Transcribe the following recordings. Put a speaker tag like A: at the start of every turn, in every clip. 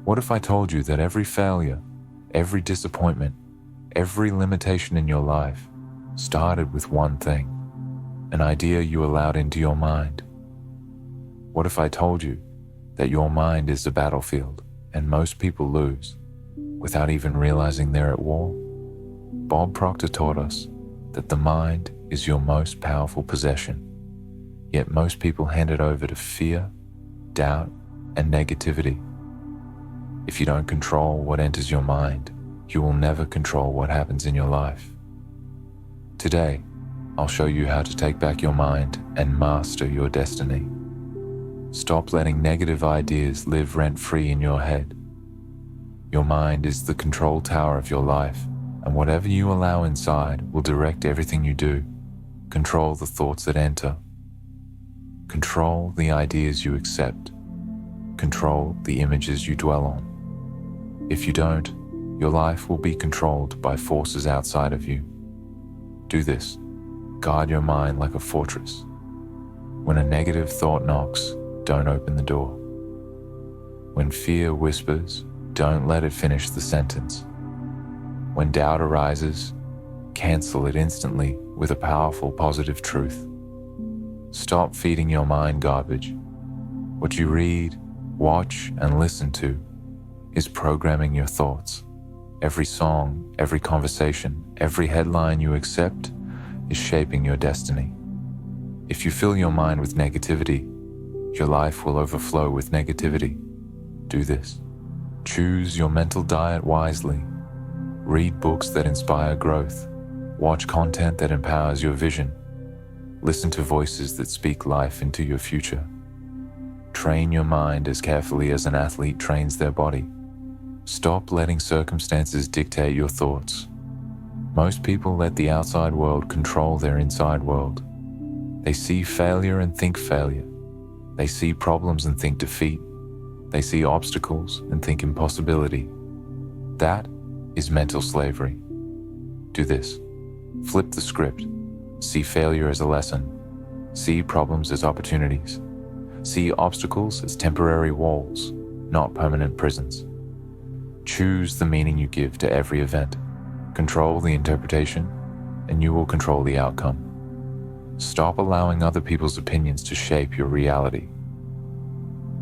A: What if I told you that every failure, every disappointment, every limitation in your life started with one thing, an idea you allowed into your mind? What if I told you that your mind is a battlefield and most people lose without even realizing they're at war? Bob Proctor taught us that the mind is your most powerful possession, yet most people hand it over to fear, doubt, and negativity. If you don't control what enters your mind, you will never control what happens in your life. Today, I'll show you how to take back your mind and master your destiny. Stop letting negative ideas live rent-free in your head. Your mind is the control tower of your life, and whatever you allow inside will direct everything you do. Control the thoughts that enter. Control the ideas you accept. Control the images you dwell on. If you don't, your life will be controlled by forces outside of you. Do this. Guard your mind like a fortress. When a negative thought knocks, don't open the door. When fear whispers, don't let it finish the sentence. When doubt arises, cancel it instantly with a powerful positive truth. Stop feeding your mind garbage. What you read, watch, and listen to is programming your thoughts. Every song, every conversation, every headline you accept is shaping your destiny. If you fill your mind with negativity, your life will overflow with negativity. Do this. Choose your mental diet wisely. Read books that inspire growth. Watch content that empowers your vision. Listen to voices that speak life into your future. Train your mind as carefully as an athlete trains their body. Stop letting circumstances dictate your thoughts. Most people let the outside world control their inside world. They see failure and think failure. They see problems and think defeat. They see obstacles and think impossibility. That is mental slavery. Do this. Flip the script. See failure as a lesson. See problems as opportunities. See obstacles as temporary walls, not permanent prisons. Choose the meaning you give to every event. Control the interpretation, and you will control the outcome. Stop allowing other people's opinions to shape your reality.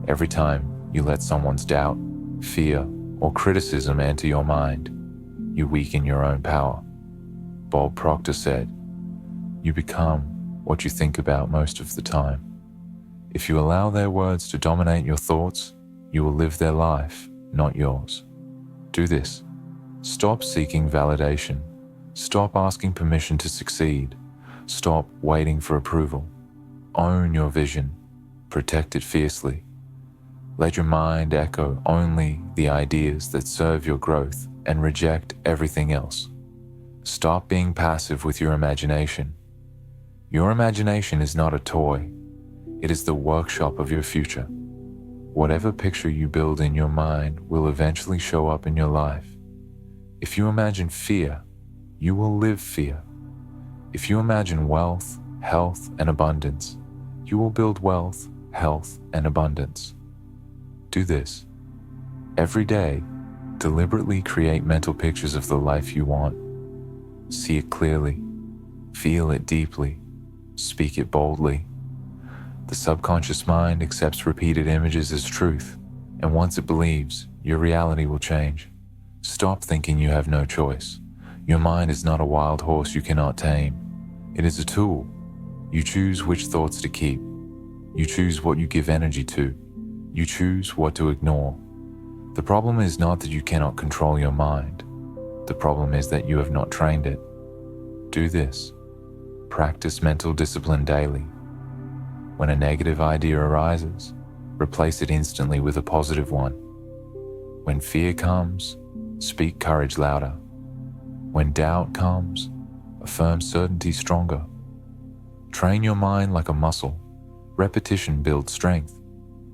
A: Every time you let someone's doubt, fear, or criticism enter your mind, you weaken your own power. Bob Proctor said, "You become what you think about most of the time." If you allow their words to dominate your thoughts, you will live their life, not yours. Do this. Stop seeking validation. Stop asking permission to succeed. Stop waiting for approval. Own your vision. Protect it fiercely. Let your mind echo only the ideas that serve your growth and reject everything else. Stop being passive with your imagination. Your imagination is not a toy. It is the workshop of your future. Whatever picture you build in your mind will eventually show up in your life. If you imagine fear, you will live fear. If you imagine wealth, health, and abundance, you will build wealth, health, and abundance. Do this. Every day, deliberately create mental pictures of the life you want. See it clearly, feel it deeply, speak it boldly. The subconscious mind accepts repeated images as truth, and once it believes, your reality will change. Stop thinking you have no choice. Your mind is not a wild horse you cannot tame. It is a tool. You choose which thoughts to keep. You choose what you give energy to. You choose what to ignore. The problem is not that you cannot control your mind. The problem is that you have not trained it. Do this. Practice mental discipline daily. When a negative idea arises, replace it instantly with a positive one. When fear comes, speak courage louder. When doubt comes, affirm certainty stronger. Train your mind like a muscle. Repetition builds strength.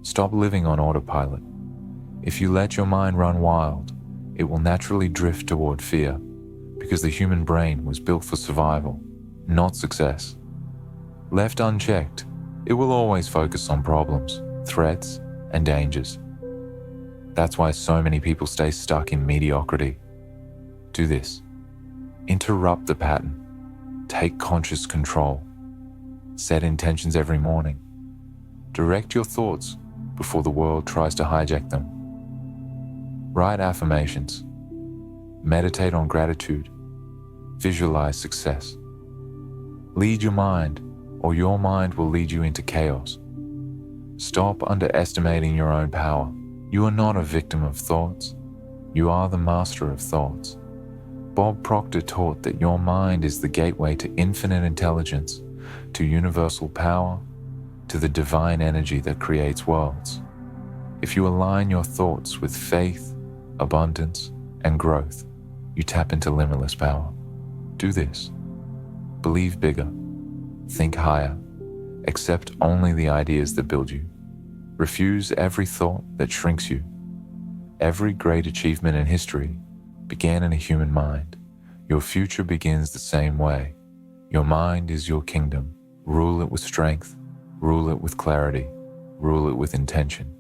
A: Stop living on autopilot. If you let your mind run wild, it will naturally drift toward fear, because the human brain was built for survival, not success. Left unchecked, it will always focus on problems, threats, and dangers. That's why so many people stay stuck in mediocrity. Do this. Interrupt the pattern. Take conscious control. Set intentions every morning. Direct your thoughts before the world tries to hijack them. Write affirmations. Meditate on gratitude. Visualize success. Lead your mind, or your mind will lead you into chaos. Stop underestimating your own power. You are not a victim of thoughts. You are the master of thoughts. Bob Proctor taught that your mind is the gateway to infinite intelligence, to universal power, to the divine energy that creates worlds. If you align your thoughts with faith, abundance, and growth, you tap into limitless power. Do this. Believe bigger. Think higher. Accept only the ideas that build you. Refuse every thought that shrinks you. Every great achievement in history began in a human mind. Your future begins the same way. Your mind is your kingdom. Rule it with strength. Rule it with clarity. Rule it with intention.